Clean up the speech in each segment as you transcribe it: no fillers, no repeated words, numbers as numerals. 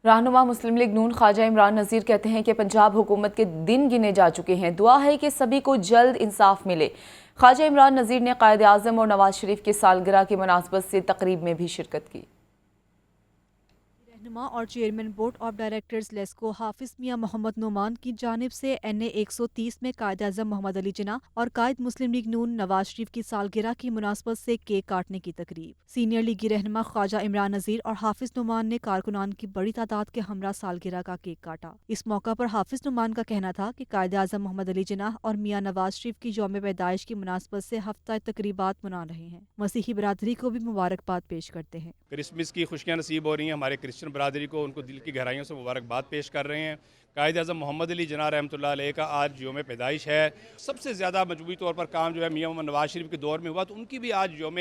رہنما مسلم لیگ نون خواجہ عمران نذیر کہتے ہیں کہ پنجاب حکومت کے دن گنے جا چکے ہیں، دعا ہے کہ سبھی کو جلد انصاف ملے۔ خواجہ عمران نذیر نے قائد اعظم اور نواز شریف کی سالگرہ کی مناسبت سے تقریب میں بھی شرکت کی۔ رہنما اور chairman board of directors LESCO حافظ میاں محمد نعمان کی جانب سے NA 130 میں قائد اعظم محمد علی جناح اور قائد مسلم لیگ نون نواز شریف کی سالگرہ کی مناسبت سے کیک کاٹنے کی تقریب۔ سینئر لیگی رہنما خواجہ عمران نذیر اور حافظ نعمان نے کارکنان کی بڑی تعداد کے ہمراہ سالگرہ کا کیک کاٹا۔ اس موقع پر حافظ نعمان کا کہنا تھا کہ قائد اعظم محمد علی جناح اور میاں نواز شریف کی یوم پیدائش کی مناسبت سے ہفتہ تقریبات منا رہے ہیں۔ مسیحی برادری کو بھی مبارکباد پیش کرتے ہیں۔ کرسمس کی خوشیاں نصیب ہو رہی ہیں ہمارے کرسچن برادری کو، ان کو دل کی گہرائیوں سے مبارکباد پیش کر رہے ہیں۔ قائد اعظم محمد علی جناح رحمۃ اللہ علیہ کا آج یوم پیدائش ہے۔ سب سے زیادہ مجموعی طور پر کام جو ہے میاں محمد نواز شریف کے دور میں ہوا، تو ان کی بھی آج یوم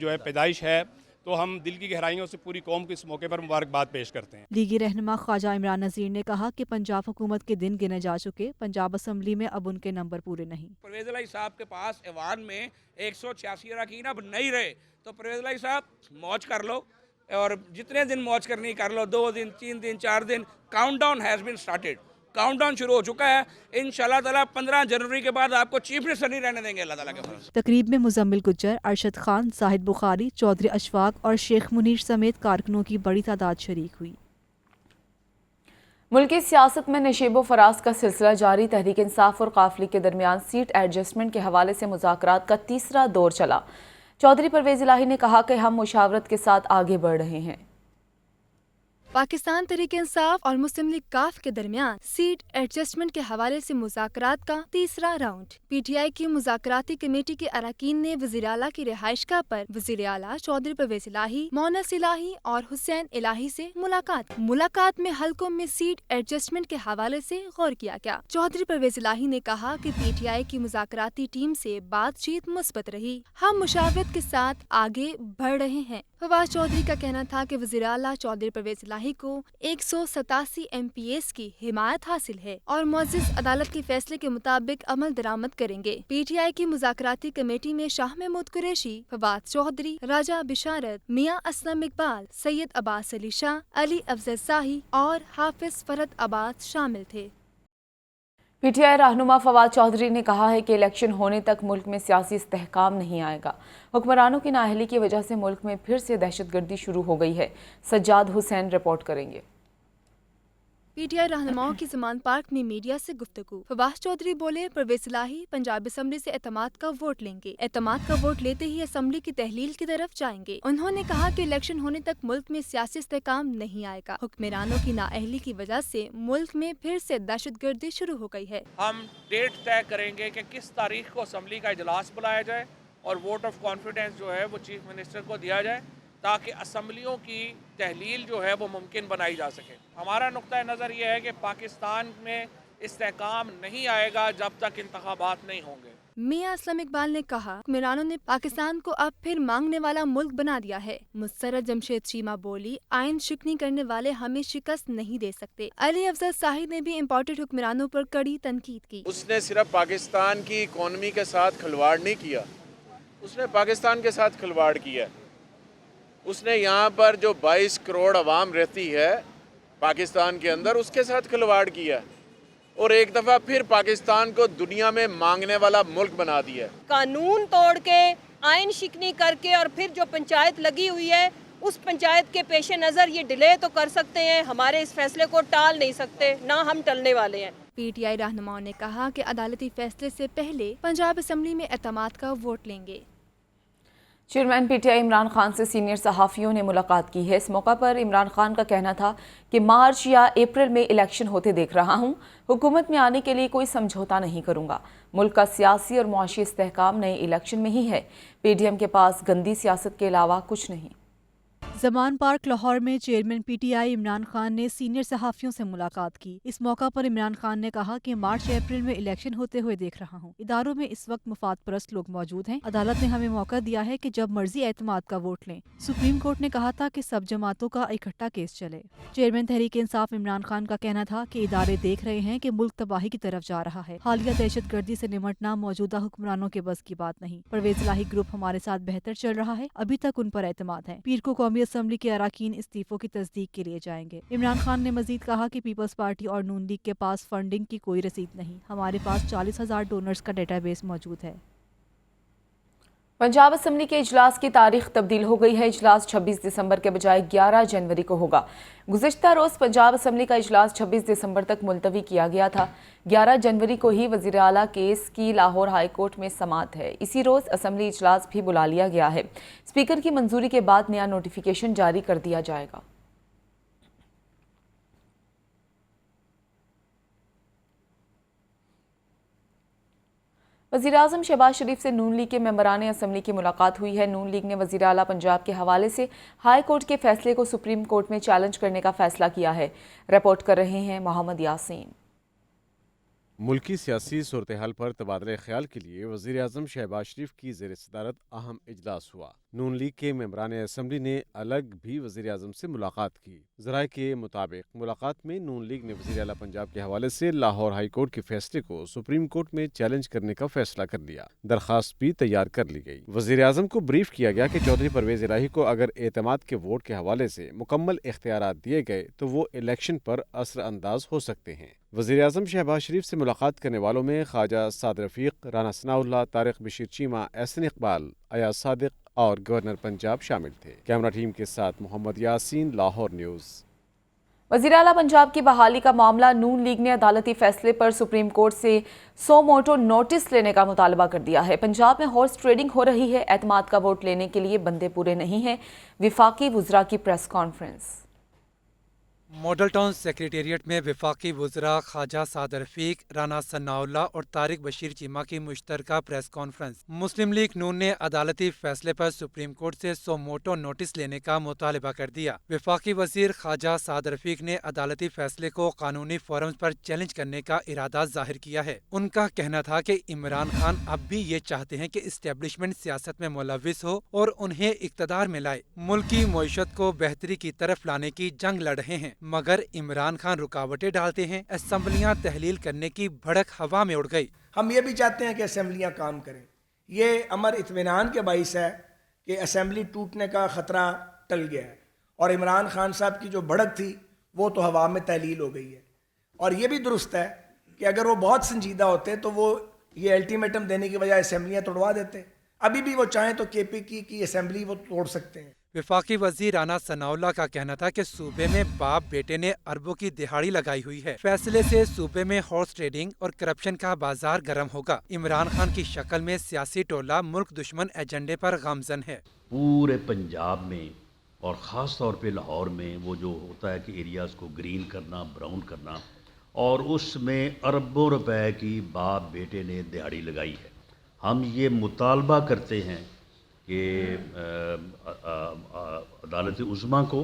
جو ہے پیدائش ہے، تو ہم دل کی گہرائیوں سے پوری قوم کو اس موقع پر مبارکباد پیش کرتے ہیں۔ لیگی رہنما خواجہ عمران نذیر نے کہا کہ پنجاب حکومت کے دن گنے جا چکے، پنجاب اسمبلی میں اب ان کے نمبر پورے نہیں۔ پرویز الہی صاحب کے پاس ایوان میں 186 اراکین اب نہیں رہے، تو پرویز الہی صاحب موج کر لو، اور جتنے دن موج کرنی کر لو، 2 دن 3 دن 4 دن۔ Count down has been started, count down شروع ہو چکا ہے۔ انشاءاللہ تعالیٰ 15 جنوری کے بعد آپ کو چیف منسٹر نہیں رہنے دیں گے اللہ تعالیٰ کے فضل سے۔ تقریب میں مزمل گجر، ارشد خان، زاہد بخاری، چودھری اشفاق اور شیخ منیر سمیت کارکنوں کی بڑی تعداد شریک ہوئی۔ ملکی سیاست میں نشیب و فراز کا سلسلہ جاری۔ تحریک انصاف اور قافلی کے درمیان سیٹ ایڈجسٹمنٹ کے حوالے سے مذاکرات کا تیسرا دور چلا۔ چودھری پرویز الہی نے کہا کہ ہم مشاورت کے ساتھ آگے بڑھ رہے ہیں۔ پاکستان تحریک انصاف اور مسلم لیگ کاف کے درمیان سیٹ ایڈجسٹمنٹ کے حوالے سے مذاکرات کا تیسرا راؤنڈ۔ PTI کی مذاکراتی کمیٹی کے اراکین نے وزیر اعلیٰ کی رہائش گاہ پر وزیر اعلیٰ چودھری پرویز الہی، مونس الہی اور حسین الہی سے ملاقات میں حلقوں میں سیٹ ایڈجسٹمنٹ کے حوالے سے غور کیا گیا۔ چودھری پرویز الہی نے کہا کہ PTI کی مذاکراتی ٹیم سے بات چیت مثبت رہی، ہم مشاورت کے ساتھ آگے بڑھ رہے ہیں۔ فواز چودھری کا کہنا تھا کہ وزیر اعلیٰ چودھری پرویز الہی کو 187 MPs کی حمایت حاصل ہے اور معزز عدالت کے فیصلے کے مطابق عمل درآمد کریں گے۔ PTI کی مذاکراتی کمیٹی میں شاہ محمود قریشی، فواد چودھری، راجہ بشارت، میاں اسلم اقبال، سید عباس علی شاہ، علی افضل شاہی اور حافظ فرحت عباس شامل تھے۔ PTI رہنما فواد چودھری نے کہا ہے کہ الیکشن ہونے تک ملک میں سیاسی استحکام نہیں آئے گا۔ حکمرانوں کی نااہلی کی وجہ سے ملک میں پھر سے دہشت گردی شروع ہو گئی ہے۔ سجاد حسین رپورٹ کریں گے۔ PTI رہنماؤں کی زمان پارک میں میڈیا سے گفتگو۔ فواز چودھری بولے، پرویز الہی پنجاب اسمبلی سے اعتماد کا ووٹ لیں گے، اعتماد کا ووٹ لیتے ہی اسمبلی کی تحلیل کی طرف جائیں گے۔ انہوں نے کہا کہ الیکشن ہونے تک ملک میں سیاسی استحکام نہیں آئے گا۔ حکمرانوں کی نااہلی کی وجہ سے ملک میں پھر سے دہشت گردی شروع ہو گئی ہے۔ ہم ڈیٹ طے کریں گے کہ کس تاریخ کو اسمبلی کا اجلاس بلایا جائے اور ووٹ آف کانفیڈنس جو ہے وہ چیف منسٹر کو دیا جائے، تاکہ اسمبلیوں کی تحلیل جو ہے وہ ممکن بنائی جا سکے۔ ہمارا نقطہ نظر یہ ہے کہ پاکستان میں استحکام نہیں آئے گا جب تک انتخابات نہیں ہوں گے۔ میاں اسلم اقبال نے کہا، حکمرانوں نے پاکستان کو اب پھر مانگنے والا ملک بنا دیا ہے۔ مسرت جمشید چیمہ بولی، آئین شکنی کرنے والے ہمیں شکست نہیں دے سکتے۔ علی افضل شاہی نے بھی امپورٹڈ حکمرانوں پر کڑی تنقید کی۔ اس نے صرف پاکستان کی اکانومی کے ساتھ کھلواڑ نہیں کیا، اس نے پاکستان کے ساتھ کھلواڑ کیا۔ اس نے یہاں پر جو 22 کروڑ عوام رہتی ہے پاکستان کے اندر، اس کے ساتھ کھلواڑ کیا، اور ایک دفعہ پھر پاکستان کو دنیا میں مانگنے والا ملک بنا دیا۔ قانون توڑ کے، آئین شکنی کر کے، اور پھر جو پنچایت لگی ہوئی ہے اس پنچایت کے پیش نظر یہ ڈیلے تو کر سکتے ہیں، ہمارے اس فیصلے کو ٹال نہیں سکتے، نہ ہم ٹلنے والے ہیں۔ PTI رہنماؤں نے کہا کہ عدالتی فیصلے سے پہلے پنجاب اسمبلی میں اعتماد کا ووٹ لیں گے۔ چیئرمین PTI عمران خان سے سینئر صحافیوں نے ملاقات کی ہے۔ اس موقع پر عمران خان کا کہنا تھا کہ مارچ یا اپریل میں الیکشن ہوتے دیکھ رہا ہوں، حکومت میں آنے کے لیے کوئی سمجھوتا نہیں کروں گا۔ ملک کا سیاسی اور معاشی استحکام نئے الیکشن میں ہی ہے۔ PDM کے پاس گندی سیاست کے علاوہ کچھ نہیں۔ زمان پارک لاہور میں چیئرمین PTI عمران خان نے سینئر صحافیوں سے ملاقات کی۔ اس موقع پر عمران خان نے کہا کہ مارچ اپریل میں الیکشن ہوتے ہوئے دیکھ رہا ہوں۔ اداروں میں اس وقت مفاد پرست لوگ موجود ہیں۔ عدالت نے ہمیں موقع دیا ہے کہ جب مرضی اعتماد کا ووٹ لیں۔ سپریم کورٹ نے کہا تھا کہ سب جماعتوں کا اکٹھا کیس چلے۔ چیئرمین تحریک انصاف عمران خان کا کہنا تھا کہ ادارے دیکھ رہے ہیں کہ ملک تباہی کی طرف جا رہا ہے۔ حالیہ دہشت گردی سے نمٹنا موجودہ حکمرانوں کے بس کی بات نہیں۔ پرویز الہی گروپ ہمارے ساتھ بہتر چل رہا ہے، ابھی تک ان پر اعتماد ہے۔ پیر کو قومی اسمبلی کے اراکین استعفوں کی تصدیق کے لیے جائیں گے۔ عمران خان نے مزید کہا کہ پیپلز پارٹی اور نون لیگ کے پاس فنڈنگ کی کوئی رسید نہیں، ہمارے پاس 40,000 ڈونرز کا ڈیٹا بیس موجود ہے۔ پنجاب اسمبلی کے اجلاس کی تاریخ تبدیل ہو گئی ہے۔ اجلاس 26 دسمبر کے بجائے 11 جنوری کو ہوگا۔ گزشتہ روز پنجاب اسمبلی کا اجلاس 26 دسمبر تک ملتوی کیا گیا تھا۔ 11 جنوری کو ہی وزیر اعلیٰ کیس کی لاہور ہائی کورٹ میں سماعت ہے۔ اسی روز اسمبلی اجلاس بھی بلا لیا گیا ہے۔ اسپیکر کی منظوری کے بعد نیا نوٹیفیکیشن جاری کر دیا جائے گا۔ وزیراعظم شہباز شریف سے نون لیگ کے ممبران اسمبلی کی ملاقات ہوئی ہے۔ نون لیگ نے وزیر اعلیٰ پنجاب کے حوالے سے ہائی کورٹ کے فیصلے کو سپریم کورٹ میں چیلنج کرنے کا فیصلہ کیا ہے۔ رپورٹ کر رہے ہیں محمد یاسین۔ ملکی سیاسی صورتحال پر تبادلہ خیال کے لیے وزیر اعظم شہباز شریف کی زیر صدارت اہم اجلاس ہوا۔ نون لیگ کے ممبران اسمبلی نے الگ بھی وزیر اعظم سے ملاقات کی۔ ذرائع کے مطابق ملاقات میں نون لیگ نے وزیر اعلیٰ پنجاب کے حوالے سے لاہور ہائی کورٹ کے فیصلے کو سپریم کورٹ میں چیلنج کرنے کا فیصلہ کر لیا۔ درخواست بھی تیار کر لی گئی۔ وزیر اعظم کو بریف کیا گیا کہ چودھری پرویز الہی کو اگر اعتماد کے ووٹ کے حوالے سے مکمل اختیارات دیے گئے تو وہ الیکشن پر اثر انداز ہو سکتے ہیں۔ وزیر اعظم شہباز شریف سے ملاقات کرنے والوں میں خواجہ سعد رفیق، رانا ثناءاللہ، طارق بشیر چیمہ، احسن اقبال، ایاز صادق اور گورنر پنجاب شامل تھے۔ کیمرہ ٹیم کے ساتھ محمد یاسین، لاہور نیوز۔ وزیر اعلیٰ پنجاب کی بحالی کا معاملہ، نون لیگ نے عدالتی فیصلے پر سپریم کورٹ سے سو موٹو نوٹس لینے کا مطالبہ کر دیا ہے۔ پنجاب میں ہارس ٹریڈنگ ہو رہی ہے، اعتماد کا ووٹ لینے کے لیے بندے پورے نہیں ہیں۔ وفاقی وزراء کی press conference. Model town secretariat میں وفاقی وزراء خواجہ سعد رفیق، رانا ثناءاللہ اور طارق بشیر چیمہ کی مشترکہ پریس کانفرنس۔ مسلم لیگ نون نے عدالتی فیصلے پر سپریم کورٹ سے سو موٹو نوٹس لینے کا مطالبہ کر دیا۔ وفاقی وزیر خواجہ سعد رفیق نے عدالتی فیصلے کو قانونی فورمز پر چیلنج کرنے کا ارادہ ظاہر کیا ہے۔ ان کا کہنا تھا کہ عمران خان اب بھی یہ چاہتے ہیں کہ اسٹیبلشمنٹ سیاست میں ملوث ہو اور انہیں اقتدار میں لائے۔ ملک کی معیشت کو بہتری کی طرف لانے کی جنگ لڑ رہے ہیں، مگر عمران خان رکاوٹیں ڈالتے ہیں۔ اسمبلیاں تحلیل کرنے کی بھڑک ہوا میں اڑ گئی۔ ہم یہ بھی چاہتے ہیں کہ اسمبلیاں کام کریں۔ یہ امر اطمینان کے باعث ہے کہ اسمبلی ٹوٹنے کا خطرہ ٹل گیا ہے، اور عمران خان صاحب کی جو بھڑک تھی وہ تو ہوا میں تحلیل ہو گئی ہے۔ اور یہ بھی درست ہے کہ اگر وہ بہت سنجیدہ ہوتے تو وہ یہ الٹیمیٹم دینے کی بجائے اسمبلیاں توڑوا دیتے۔ ابھی بھی وہ چاہیں تو کے پی کی اسمبلی وہ توڑ سکتے ہیں۔ وفاقی وزیر رانا ثناءاللہ کا کہنا تھا کہ صوبے میں باپ بیٹے نے اربوں کی دہاڑی لگائی ہوئی ہے۔ فیصلے سے صوبے میں ہارس ٹریڈنگ اور کرپشن کا بازار گرم ہوگا۔ عمران خان کی شکل میں سیاسی ٹولہ ملک دشمن ایجنڈے پر گامزن ہے۔ پورے پنجاب میں اور خاص طور پہ لاہور میں وہ جو ہوتا ہے کہ ایریاز کو گرین کرنا، براؤن کرنا، اور اس میں اربوں روپے کی باپ بیٹے نے دہاڑی لگائی ہے۔ ہم یہ مطالبہ کرتے ہیں کہ عدالت عظمیٰ کو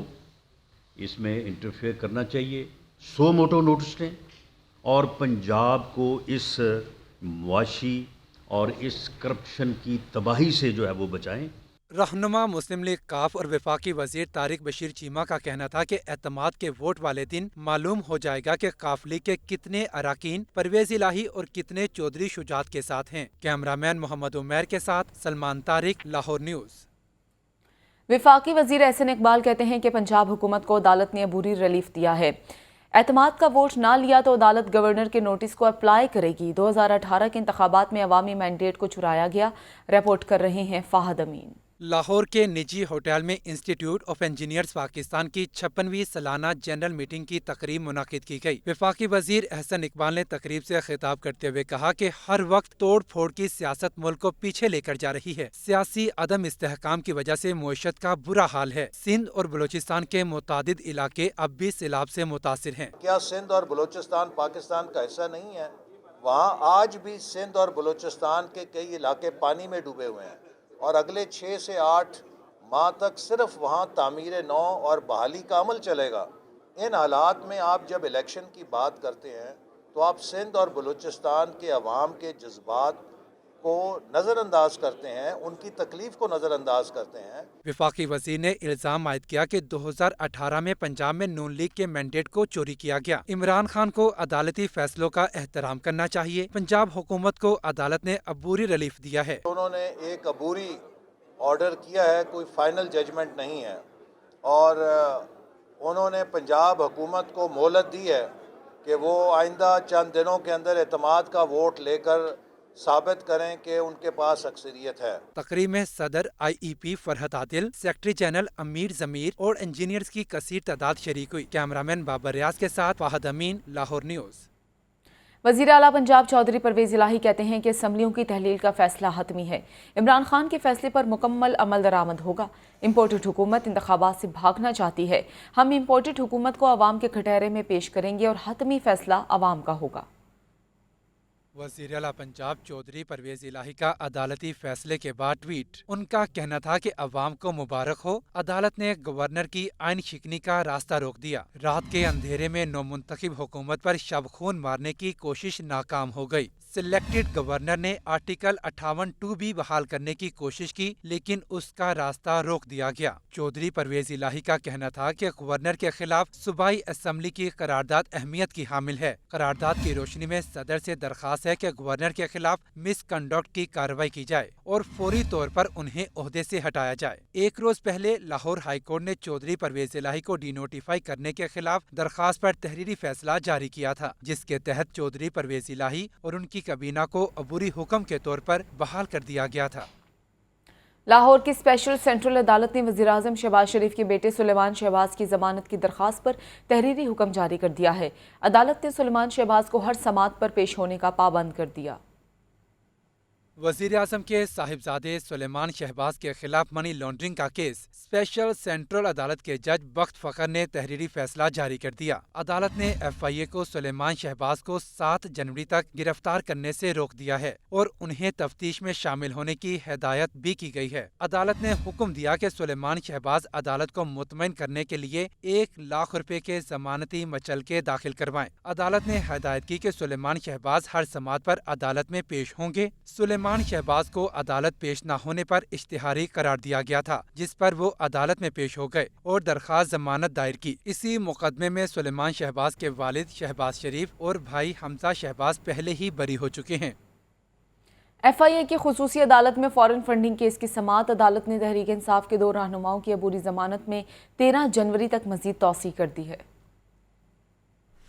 اس میں انٹرفیئر کرنا چاہیے، سو موٹو نوٹس لیں اور پنجاب کو اس معاشی اور اس کرپشن کی تباہی سے جو ہے وہ بچائیں۔ رہنما مسلم لیگ کاف اور وفاقی وزیر طارق بشیر چیمہ کا کہنا تھا کہ اعتماد کے ووٹ والے دن معلوم ہو جائے گا کہ کاف لیگ کے کتنے اراکین پرویز الہی اور کتنے چودھری شجاعت کے ساتھ ہیں۔ کیمرہ مین محمد عمیر کے ساتھ سلمان طارق، لاہور نیوز۔ وفاقی وزیر احسن اقبال کہتے ہیں کہ پنجاب حکومت کو عدالت نے عبوری ریلیف دیا ہے۔ اعتماد کا ووٹ نہ لیا تو عدالت گورنر کے نوٹس کو اپلائی کرے گی۔ 2018 کے انتخابات میں عوامی مینڈیٹ کو چرایا گیا۔ رپورٹ کر رہے ہیں فہد امین۔ لاہور کے نجی ہوٹل میں انسٹیٹیوٹ آف انجینئرز پاکستان کی 56ویں سالانہ جنرل میٹنگ کی تقریب منعقد کی گئی۔ وفاقی وزیر احسن اقبال نے تقریب سے خطاب کرتے ہوئے کہا کہ ہر وقت توڑ پھوڑ کی سیاست ملک کو پیچھے لے کر جا رہی ہے۔ سیاسی عدم استحکام کی وجہ سے معیشت کا برا حال ہے۔ سندھ اور بلوچستان کے متعدد علاقے اب بھی سیلاب سے متاثر ہیں۔ کیا سندھ اور بلوچستان پاکستان کا حصہ نہیں ہے؟ وہاں آج بھی سندھ اور بلوچستان کے کئی علاقے پانی میں ڈوبے ہوئے ہیں، اور اگلے 6 سے 8 ماہ تک صرف وہاں تعمیر نو اور بحالی کا عمل چلے گا۔ ان حالات میں آپ جب الیکشن کی بات کرتے ہیں تو آپ سندھ اور بلوچستان کے عوام کے جذبات کو نظر انداز کرتے ہیں، ان کی تکلیف کو نظر انداز کرتے ہیں۔ وفاقی وزیر نے الزام عائد کیا کہ 2018 میں پنجاب میں نون لیگ کے مینڈیٹ کو چوری کیا گیا۔ عمران خان کو عدالتی فیصلوں کا احترام کرنا چاہیے۔ پنجاب حکومت کو عدالت نے عبوری ریلیف دیا ہے۔ انہوں نے ایک عبوری آرڈر کیا ہے، کوئی فائنل ججمنٹ نہیں ہے، اور انہوں نے پنجاب حکومت کو مہلت دی ہے کہ وہ آئندہ چند دنوں کے اندر اعتماد کا ووٹ لے کر ثابت کریں کہ ان کے پاس اکثریت ہے۔ تقریب میں صدر آئی ای پی فرحت عادل، سیکرٹری جنرل امیر ضمیر اور انجینئرز کی کثیر تعداد شریک ہوئی۔ کیمرامین بابر ریاض کے ساتھ فہد امین، لاہور نیوز۔ وزیر اعلیٰ پنجاب چودھری پرویز الہی کہتے ہیں کہ اسمبلیوں کی تحلیل کا فیصلہ حتمی ہے۔ عمران خان کے فیصلے پر مکمل عمل درآمد ہوگا۔ امپورٹڈ حکومت انتخابات سے بھاگنا چاہتی ہے۔ ہم امپورٹڈ حکومت کو عوام کے کھٹیرے میں پیش کریں گے اور حتمی فیصلہ عوام کا ہوگا۔ وزیر اعلیٰ پنجاب چودھری پرویز الہی کا عدالتی فیصلے کے بعد ٹویٹ۔ ان کا کہنا تھا کہ عوام کو مبارک ہو، عدالت نے گورنر کی آئین شکنی کا راستہ روک دیا۔ رات کے اندھیرے میں نومنتخب حکومت پر شب خون مارنے کی کوشش ناکام ہو گئی۔ سلیکٹڈ گورنر نے آرٹیکل 58(2) بھی بحال کرنے کی کوشش کی، لیکن اس کا راستہ روک دیا گیا۔ چودھری پرویز الہی کا کہنا تھا کہ گورنر کے خلاف صوبائی اسمبلی کی قرارداد اہمیت کی حامل ہے۔ قرارداد کی روشنی میں صدر سے درخواست ہے کہ گورنر کے خلاف مس کنڈکٹ کی کارروائی کی جائے اور فوری طور پر انہیں عہدے سے ہٹایا جائے۔ ایک روز پہلے لاہور ہائی کورٹ نے چودھری پرویز الہی کو ڈی نوٹیفائی کرنے کے خلاف درخواست پر تحریری فیصلہ جاری کیا تھا، جس کے تحت چودھری پرویز الہی اور ان کی کابینہ کو عبوری حکم کے طور پر بحال کر دیا گیا تھا۔ لاہور کی اسپیشل سینٹرل عدالت نے وزیراعظم شہباز شریف کے بیٹے سلیمان شہباز کی ضمانت کی درخواست پر تحریری حکم جاری کر دیا ہے۔ عدالت نے سلیمان شہباز کو ہر سماعت پر پیش ہونے کا پابند کر دیا۔ وزیر اعظم کے صاحبزادے سلیمان شہباز کے خلاف منی لانڈرنگ کا کیس اسپیشل سینٹرل عدالت کے جج بخت فخر نے تحریری فیصلہ جاری کر دیا۔ عدالت نے ایف آئی اے کو سلیمان شہباز کو 7 جنوری تک گرفتار کرنے سے روک دیا ہے اور انہیں تفتیش میں شامل ہونے کی ہدایت بھی کی گئی ہے۔ عدالت نے حکم دیا کہ سلیمان شہباز عدالت کو مطمئن کرنے کے لیے 1 لاکھ روپے کے ضمانتی مچلکے داخل کروائیں۔ عدالت نے ہدایت کی کہ سلیمان شہباز ہر سماعت پر عدالت میں پیش ہوں گے۔ سلیمان شہباز کو عدالت پیش نہ ہونے پر اشتہاری قرار دیا گیا تھا، جس پر وہ عدالت میں پیش ہو گئے اور درخواست ضمانت دائر کی۔ اسی مقدمے میں سلیمان شہباز کے والد شہباز شریف اور بھائی حمزہ شہباز پہلے ہی بری ہو چکے ہیں۔ ایف آئی اے کی خصوصی عدالت میں فورن فنڈنگ کیس کی سماعت عدالت نے تحریک انصاف کے 2 رہنماؤں کی عبوری ضمانت میں 13 جنوری تک مزید توسیع کر دی ہے۔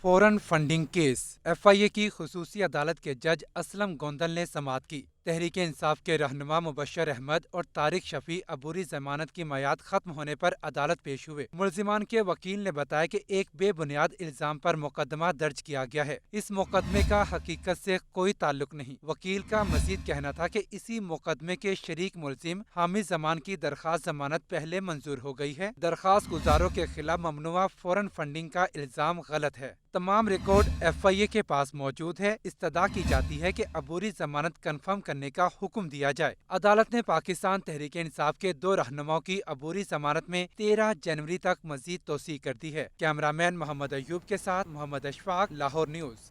فورن فنڈنگ کیس ایف آئی اے کی خصوصی عدالت کے جج اسلم گوندل نے سماعت کی۔ تحریک انصاف کے رہنما مبشر احمد اور طارق شفیع عبوری ضمانت کی میعاد ختم ہونے پر عدالت پیش ہوئے۔ ملزمان کے وکیل نے بتایا کہ ایک بے بنیاد الزام پر مقدمہ درج کیا گیا ہے۔ اس مقدمے کا حقیقت سے کوئی تعلق نہیں۔ وکیل کا مزید کہنا تھا کہ اسی مقدمے کے شریک ملزم حامد زمان کی درخواست ضمانت پہلے منظور ہو گئی ہے۔ درخواست گزاروں کے خلاف ممنوعہ فورن فنڈنگ کا الزام غلط ہے۔ تمام ریکارڈ ایف آئی اے کے پاس موجود ہے۔ استدعا کی جاتی ہے کہ عبوری ضمانت کنفرم کرنے کا حکم دیا جائے۔ عدالت نے پاکستان تحریک انصاف کے 2 رہنماؤں کی عبوری ضمانت میں 13 جنوری تک مزید توسیع کر دی ہے۔ کیمرامین محمد ایوب کے ساتھ محمد اشفاق، لاہور نیوز۔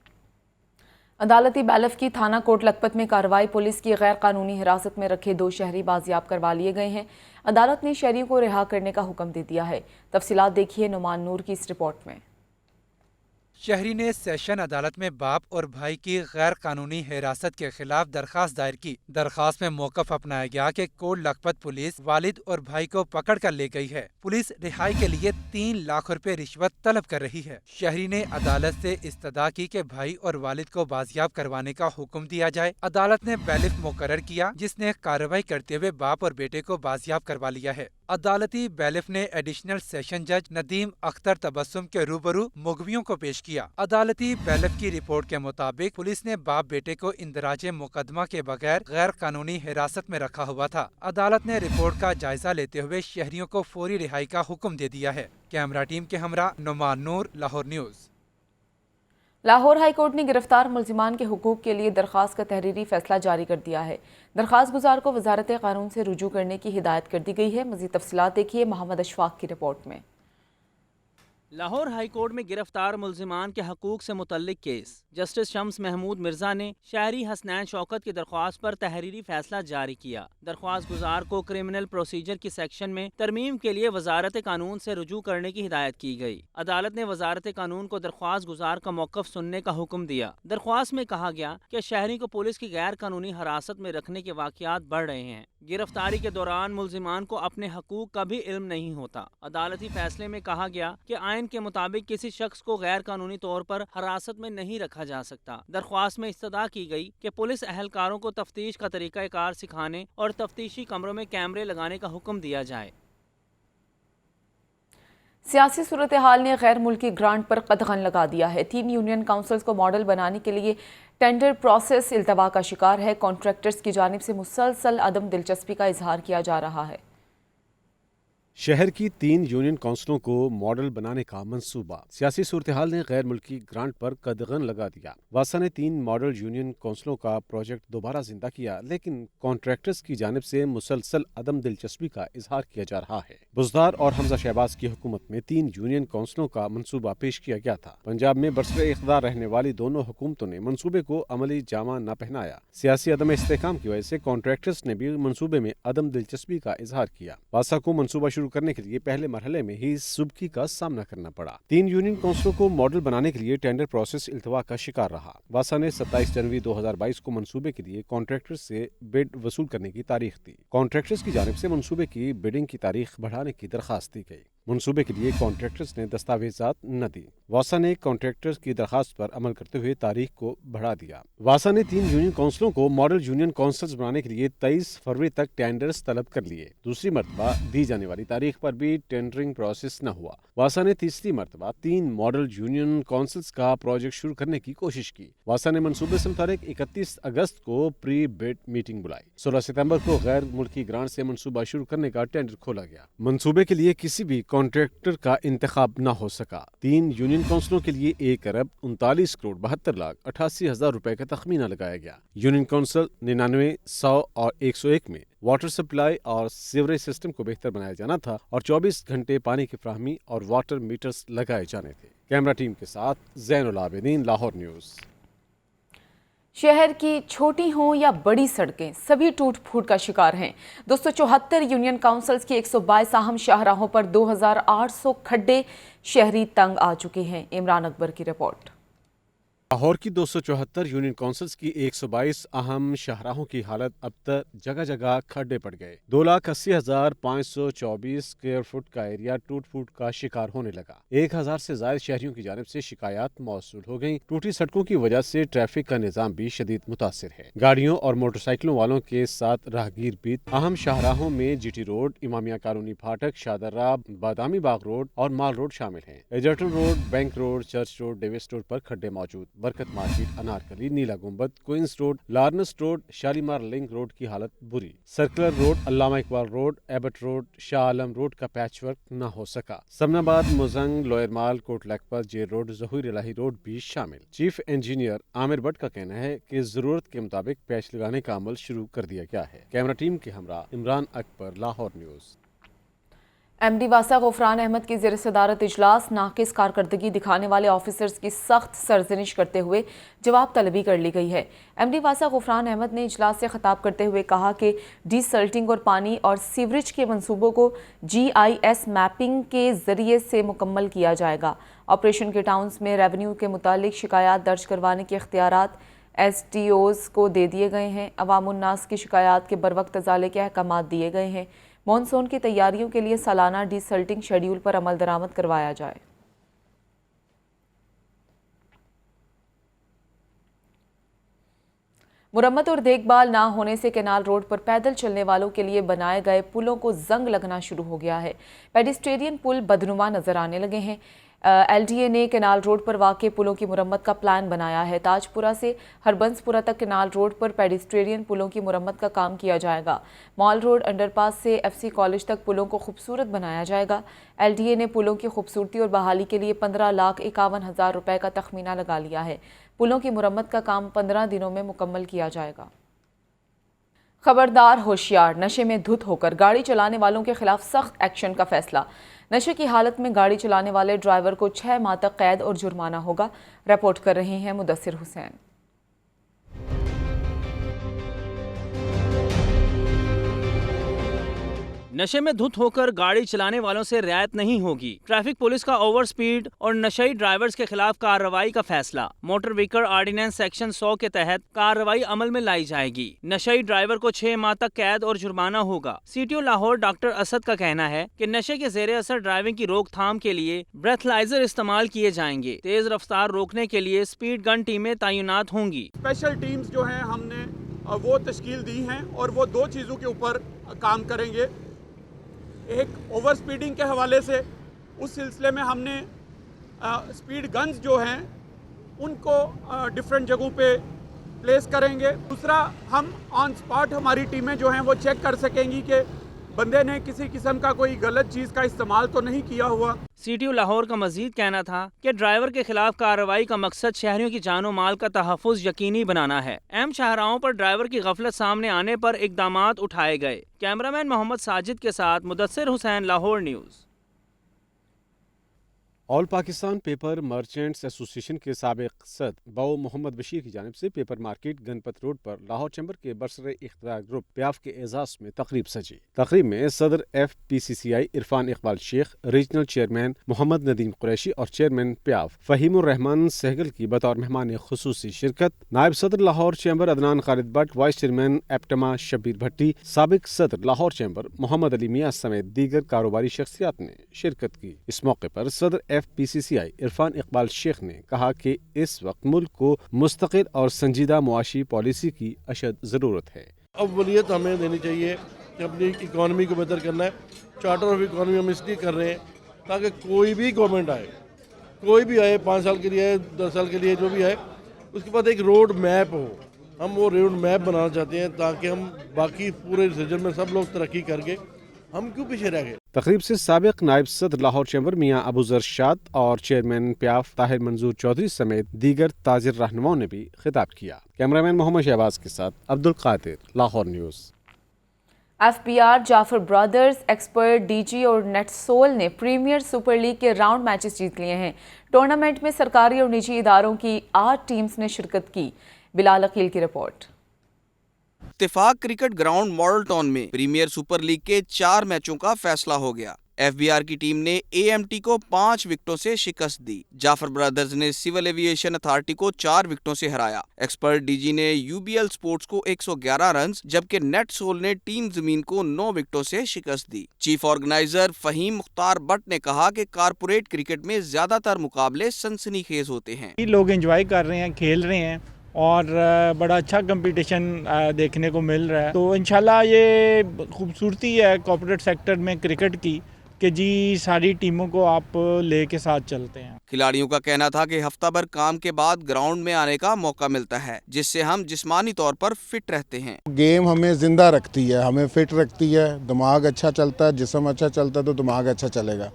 عدالتی بیلف کی تھانہ کوٹ لکھپت میں کارروائی، پولیس کی غیر قانونی حراست میں رکھے 2 شہری بازیاب کروا لیے گئے ہیں۔ عدالت نے شہریوں کو رہا کرنے کا حکم دے دیا ہے۔ تفصیلات دیکھیے نعمان نور کی اس رپورٹ میں۔ شہری نے سیشن عدالت میں باپ اور بھائی کی غیر قانونی حراست کے خلاف درخواست دائر کی۔ درخواست میں موقف اپنایا گیا کہ کوٹ لکھپت پولیس والد اور بھائی کو پکڑ کر لے گئی ہے۔ پولیس رہائی کے لیے 3 لاکھ روپے رشوت طلب کر رہی ہے۔ شہری نے عدالت سے استدعا کی کہ بھائی اور والد کو بازیاب کروانے کا حکم دیا جائے۔ عدالت نے بیلف مقرر کیا، جس نے کارروائی کرتے ہوئے باپ اور بیٹے کو بازیاب کروا لیا ہے۔ عدالتی بیلف نے ایڈیشنل سیشن جج ندیم اختر تبسم کے روبرو مغویوں کو پیش کیا۔ عدالتی بیلف کی رپورٹ کے مطابق پولیس نے باپ بیٹے کو اندراج مقدمہ کے بغیر غیر قانونی حراست میں رکھا ہوا تھا۔ عدالت نے رپورٹ کا جائزہ لیتے ہوئے شہریوں کو فوری رہائی کا حکم دے دیا ہے۔ کیمرہ ٹیم کے ہمراہ Noman Noor, Lahore news. Lahore high court نے گرفتار ملزمان کے حقوق کے لیے درخواست کا تحریری فیصلہ جاری کر دیا ہے۔ درخواست گزار کو وزارت قانون سے رجوع کرنے کی ہدایت کر دی گئی ہے۔ مزید تفصیلات دیکھیے محمد اشفاق کی رپورٹ میں۔ لاہور ہائی کورٹ میں گرفتار ملزمان کے حقوق سے متعلق کیس۔ جسٹس شمس محمود مرزا نے شہری حسنین شوکت کی درخواست پر تحریری فیصلہ جاری کیا۔ درخواست گزار کو کرمنل پروسیجر کی سیکشن میں ترمیم کے لیے وزارت قانون سے رجوع کرنے کی ہدایت کی گئی۔ عدالت نے وزارت قانون کو درخواست گزار کا موقف سننے کا حکم دیا۔ درخواست میں کہا گیا کہ شہری کو پولیس کی غیر قانونی حراست میں رکھنے کے واقعات بڑھ رہے ہیں۔ گرفتاری کے دوران ملزمان کو اپنے حقوق کا بھی علم نہیں ہوتا۔ عدالتی فیصلے میں کہا گیا کہ آئین کے مطابق کسی شخص کو غیر قانونی طور پر حراست میں نہیں رکھا جا سکتا۔ درخواست میں استدعا کی گئی کہ پولیس اہلکاروں کو تفتیش کا طریقہ کار سکھانے اور تفتیشی کمروں میں کیمرے لگانے کا حکم دیا جائے۔ سیاسی صورتحال نے غیر ملکی گرانٹ پر قدغن لگا دیا ہے۔ 3 یونین کونسلز کو ماڈل بنانے کے لیے ٹینڈر پروسیس التوا کا شکار ہے۔ کانٹریکٹرز کی جانب سے مسلسل عدم دلچسپی کا اظہار کیا جا رہا ہے۔ شہر کی 3 یونین کونسلوں کو ماڈل بنانے کا منصوبہ۔ سیاسی صورتحال نے غیر ملکی گرانٹ پر قدغن لگا دیا۔ واسا نے 3 ماڈل یونین کونسلوں کا پروجیکٹ دوبارہ زندہ کیا، لیکن کانٹریکٹرز کی جانب سے مسلسل عدم دلچسپی کا اظہار کیا جا رہا ہے۔ بزدار اور حمزہ شہباز کی حکومت میں 3 یونین کونسلوں کا منصوبہ پیش کیا گیا تھا۔ پنجاب میں برسر اقتدار رہنے والی دونوں حکومتوں نے منصوبے کو عملی جامہ نہ پہنایا۔ سیاسی عدم استحکام کی وجہ سے کانٹریکٹرز نے بھی منصوبے میں عدم دلچسپی کا اظہار کیا۔ واسا کو منصوبہ شروع کرنے کے لیے پہلے مرحلے میں ہی سبکی کا سامنا کرنا پڑا۔ 3 یونین کونسلوں کو ماڈل بنانے کے لیے ٹینڈر پروسیس التوا کا شکار رہا۔ واسا نے 27 جنوری 2022 کو منصوبے کے لیے کانٹریکٹر سے بڈ وصول کرنے کی تاریخ دی۔ کانٹریکٹرز کی جانب سے منصوبے کی بڈنگ کی تاریخ بڑھانے کی درخواست دی گئی۔ منصوبے کے لیے کانٹریکٹرز نے دستاویزات نہ دی۔ واسا نے کانٹریکٹرز کی درخواست پر عمل کرتے ہوئے تاریخ کو بڑھا دیا۔ واسا نے 3 یونین کونسلوں کو ماڈل یونین کونسلز بنانے کے لیے 23 فروری تک ٹینڈرز طلب کر لیے۔ دوسری مرتبہ دی جانے والی تاریخ پر بھی ٹینڈرنگ پروسیس نہ ہوا۔ واسا نے تیسری مرتبہ 3 ماڈل یونین کونسلز کا پروجیکٹ شروع کرنے کی کوشش کی۔ واسا نے منصوبے سے متعلق 31 اگست کو پری بڈ میٹنگ بلائی۔ 16 ستمبر کو غیر ملکی گرانٹ سے منصوبہ شروع کرنے کا ٹینڈر کھولا گیا۔ منصوبے کے لیے کسی بھی کانٹریکٹر کا انتخاب نہ ہو سکا۔ 3 یونین کونسلوں کے لیے 1,39,72,88,000 روپے کا تخمینہ لگایا گیا۔ یونین کونسل 99, 100 اور 101 میں واٹر سپلائی اور سیوریج سسٹم کو بہتر بنایا جانا تھا اور 24 گھنٹے پانی کی فراہمی اور واٹر میٹرز لگائے جانے تھے۔ کیمرہ ٹیم کے ساتھ زین العابدین، لاہور نیوز۔ شہر کی چھوٹی ہوں یا بڑی سڑکیں سبھی ٹوٹ پھوٹ کا شکار ہیں۔ 274 یونین کونسلز کی 122 اہم شاہراہوں پر 2800 کھڈے شہری تنگ آ چکے ہیں۔ عمران اکبر کی رپورٹ۔ لاہور کی 274 یونین کونسلز کی 122 اہم شاہراہوں کی حالت اب تک جگہ جگہ کھڈے پڑ گئے۔ 2,80,524 اسکوائر فٹ کا ایریا ٹوٹ پھوٹ کا شکار ہونے لگا۔ 1000 سے زائد شہریوں کی جانب سے شکایات موصول ہو گئیں۔ ٹوٹی سڑکوں کی وجہ سے ٹریفک کا نظام بھی شدید متاثر ہے۔ گاڑیوں اور موٹر سائیکلوں والوں کے ساتھ راہگیر بھی۔ اہم شاہراہوں میں G T road, Imamia colony پھاٹک، شادرہ، بادامی باغ روڈ اور مال روڈ شامل ہیں۔ Egerton road, bank road, church road, Davis road پر کھڈے موجود۔ Barkat market, Anarkali, Neela Gumbad, Queens road, Lawrence road, Shalimar link road کی حالت بری۔ Circular road, Allama Iqbal road, Abbott road, Shah Alam road کا پیچ ورک نہ ہو سکا۔ Samanabad, Mozang, lower mall, Kot Lakhpat, J road, ظہور الہی روڈ بھی شامل۔ چیف انجینئر عامر بٹ کا کہنا ہے کہ ضرورت کے مطابق پیچ لگانے کا عمل شروع کر دیا گیا ہے۔ کیمرہ ٹیم کے ہمراہ Imran Akbar, Lahore news. M D واسا غفران احمد کی زیر صدارت اجلاس ناقص کارکردگی دکھانے والے آفیسرز کی سخت سرزنش کرتے ہوئے جواب طلبی کر لی گئی ہے۔ ایم ڈی واسا غفران احمد نے اجلاس سے خطاب کرتے ہوئے کہا کہ ڈی سلٹنگ اور پانی اور سیوریج کے منصوبوں کو GIS میپنگ کے ذریعے سے مکمل کیا جائے گا۔ آپریشن کے ٹاؤنز میں ریونیو کے متعلق شکایات درج کروانے کے اختیارات SDOز کو دے دیے گئے ہیں۔ عوام الناس کی شکایات کے بروقت ازالے کے احکامات دیے گئے ہیں۔ مانسون کی تیاریوں کے لیے سالانہ ڈی سلٹنگ شیڈیول پر عمل درآمد کروایا جائے۔ مرمت اور دیکھ بھال نہ ہونے سے کینال روڈ پر پیدل چلنے والوں کے لیے بنائے گئے پلوں کو زنگ لگنا شروع ہو گیا ہے۔ پیڈسٹرین پل بدنما نظر آنے لگے ہیں۔ LDA نے کینال روڈ پر واقع پلوں کی مرمت کا پلان بنایا ہے۔ تاج پورہ سے ہربنس پورہ تک کینال روڈ پر پیڈسٹرین پلوں کی مرمت کا کام کیا جائے گا۔ مال روڈ انڈر پاس سے FC کالج تک پلوں کو خوبصورت بنایا جائے گا۔ LDA نے پلوں کی خوبصورتی اور بحالی کے لیے 15,51,000 روپے کا تخمینہ لگا لیا ہے۔ پلوں کی مرمت کا کام 15 دنوں میں مکمل کیا جائے گا۔ خبردار ہوشیار، نشے میں دھت ہو کر گاڑی چلانے والوں کے خلاف سخت ایکشن کا فیصلہ۔ نشے کی حالت میں گاڑی چلانے والے ڈرائیور کو 6 ماہ تک قید اور جرمانہ ہوگا۔ رپورٹ کر رہے ہیں مدثر حسین۔ نشے میں دھت ہو کر گاڑی چلانے والوں سے رعایت نہیں ہوگی۔ ٹریفک پولیس کا اوور سپیڈ اور نشئی ڈرائیورز کے خلاف کارروائی کا فیصلہ۔ موٹر وہیکل آرڈیننس سیکشن 100 کے تحت کارروائی عمل میں لائی جائے گی۔ نشئی ڈرائیور کو 6 ماہ تک قید اور جرمانہ ہوگا۔ CTO لاہور ڈاکٹر اسد کا کہنا ہے کہ نشے کے زیر اثر ڈرائیونگ کی روک تھام کے لیے بریتھلائزر استعمال کیے جائیں گے۔ تیز رفتار روکنے کے لیے سپیڈ گن ٹیمیں تعینات ہوں گی۔ اسپیشل ٹیمز جو ہیں ہم نے وہ تشکیل دی ہیں اور وہ 2 چیزوں کے اوپر کام کریں گے۔ ایک اوور سپیڈنگ کے حوالے سے اس سلسلے میں ہم نے سپیڈ گنز جو ہیں ان کو ڈیفرنٹ جگہوں پہ پلیس کریں گے۔ دوسرا، ہم آن سپاٹ ہماری ٹیمیں جو ہیں وہ چیک کر سکیں گی کہ بندے نے کسی قسم کا کوئی غلط چیز کا استعمال تو نہیں کیا ہوا۔ CTO لاہور کا مزید کہنا تھا کہ ڈرائیور کے خلاف کارروائی کا مقصد شہریوں کی جان و مال کا تحفظ یقینی بنانا ہے۔ اہم شاہراہوں پر ڈرائیور کی غفلت سامنے آنے پر اقدامات اٹھائے گئے۔ کیمرامین محمد ساجد کے ساتھ مدثر حسین، لاہور نیوز۔ آل پاکستان پیپر مرچنٹس ایسوسی ایشن کے سابق صدر باؤ محمد بشیر کی جانب سے پیپر مارکیٹ گنپت روڈ پر لاہور چیمبر کے برسر اختیار گروپ پیاف کے اعزاز میں تقریب سجی۔ تقریب میں صدر FPCCI Irfan Iqbal Sheikh, regional chairman Muhammad Nadeem Qureshi اور چیئرمین پیاف فہیم الرحمان سہگل کی بطور مہمان خصوصی شرکت۔ نائب صدر Lahore chamber Adnan Khalid Butt, vice chairman APTMA Shabbir Bhatti, سابق صدر لاہور چیمبر محمد علی میاں سمیت دیگر کاروباری شخصیات نے شرکت کی۔ اس موقع پر صدر FPCCI عرفان اقبال شیخ نے کہا کہ اس وقت ملک کو مستقل اور سنجیدہ معاشی پالیسی کی اشد ضرورت ہے۔ اولیت ہمیں دینی چاہیے کہ اپنی اکانومی کو بہتر کرنا ہے۔ چارٹر آف اکانومی ہم اس لیے کر رہے ہیں تاکہ کوئی بھی گورنمنٹ آئے، کوئی بھی آئے، 5 سال کے لیے آئے، 10 سال کے لیے جو بھی آئے، اس کے بعد ایک روڈ میپ ہو۔ ہم وہ روڈ میپ بنانا چاہتے ہیں تاکہ ہم باقی پورے ریجن میں سب لوگ ترقی کر کے ہم کیوں پیچھے رہ گئے۔ تقریب سے سابق نائب صدر لاہور چیمبر میاں ابو ذر شاد اور چیئرمین پیاف طاہر منظور چودھری سمیت دیگر تاجر رہنماؤں نے بھی خطاب کیا۔ کیمرامین محمد شہباز کے ساتھ عبدالقادر، لاہور نیوز۔ FBR جعفر برادرز، ایکسپرٹ DG اور نیٹ سول نے پریمیئر سپر لیگ کے راؤنڈ میچز جیت لیے ہیں۔ ٹورنامنٹ میں سرکاری اور نجی اداروں کی 8 ٹیمز نے شرکت کی۔ بلال عقیل کی رپورٹ۔ اتفاق کرکٹ گراؤنڈ ماڈل ٹاؤن میں پریمیئر سپر لیگ کے 4 میچوں کا فیصلہ ہو گیا۔ FBR کی ٹیم نے AMT کو 5 وکٹوں سے شکست دی۔ جعفر برادرز نے سول ایویشن اتھارٹی کو 4 وکٹوں سے ہرایا۔ ایکسپرٹ DG نے UBL سپورٹس کو 111 رنز، جبکہ نیٹ سول نے ٹیم زمین کو 9 وکٹوں سے شکست دی۔ چیف آرگنائزر فہیم مختار بٹ نے کہا کہ کارپوریٹ کرکٹ میں زیادہ تر مقابلے سنسنی خیز ہوتے ہیں۔ لوگ انجوائے کر رہے ہیں، کھیل رہے ہیں اور بڑا اچھا کمپٹیشن دیکھنے کو مل رہا ہے۔ تو انشاءاللہ یہ خوبصورتی ہے کارپوریٹ سیکٹر میں کرکٹ کی کہ جی ساری ٹیموں کو آپ لے کے ساتھ چلتے ہیں۔ کھلاڑیوں کا کہنا تھا کہ ہفتہ بھر کام کے بعد گراؤنڈ میں آنے کا موقع ملتا ہے، جس سے ہم جسمانی طور پر فٹ رہتے ہیں۔ گیم ہمیں زندہ رکھتی ہے، ہمیں فٹ رکھتی ہے، دماغ اچھا چلتا ہے، جسم اچھا چلتا ہے تو دماغ اچھا چلے گا۔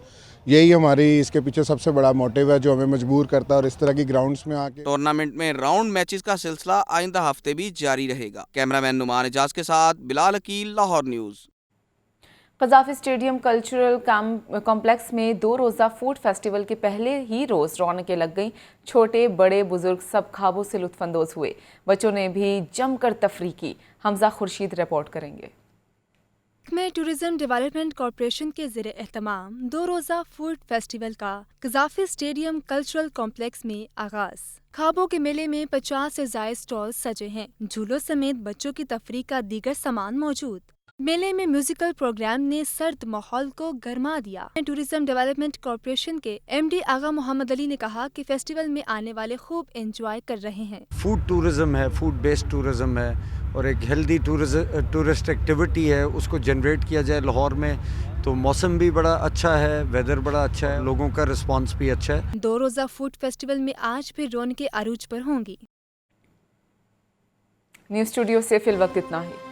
یہی ہماری اس کے پیچھے سب سے بڑا موٹیو ہے جو ہمیں مجبور کرتا ہے اور اس طرح کی گراؤنڈز میں آ کے۔ ٹورنامنٹ میں راؤنڈ میچز کا سلسلہ آئندہ ہفتے بھی جاری رہے گا۔ کیمرامین نعمان اجاز کے ساتھ Bilal Aqeel, Lahore news. Qaddafi stadium cultural complex میں 2 روزہ فوڈ فیسٹیول کے پہلے ہی روز رونقیں لگ گئیں۔ چھوٹے بڑے بزرگ سب خوابوں سے لطف اندوز ہوئے۔ بچوں نے بھی جم کر تفریح کی۔ حمزہ خورشید رپورٹ کریں گے۔ میں ٹورزم ڈیولپمنٹ کارپوریشن کے زیر اہتمام 2 روزہ فوڈ فیسٹیول کا قذافی اسٹیڈیم کلچرل کمپلیکس میں آغاز۔ خوابوں کے میلے میں 50 سے زائد سٹال سجے ہیں۔ جھولوں سمیت بچوں کی تفریح کا دیگر سامان موجود۔ میلے میں میوزیکل پروگرام نے سرد ماحول کو گرما دیا۔ ٹورزم ڈیولپمنٹ کارپوریشن کے MD آغا محمد علی نے کہا کہ فیسٹیول میں آنے والے خوب انجوائے کر رہے ہیں۔ فوڈ ٹورزم ہے، فوڈ بیسڈ ٹورزم ہے اور ایک ہیلدی ٹورسٹ ایکٹیویٹی ہے، اس کو جنریٹ کیا جائے لاہور میں۔ تو موسم بھی بڑا اچھا ہے، ویدر بڑا اچھا ہے، لوگوں کا رسپانس بھی اچھا ہے۔ 2 روزہ فوڈ فیسٹیول میں آج پھر رونقیں عروج پر ہوں گی۔ نیوز اسٹوڈیو سے فی الوقت اتنا ہی۔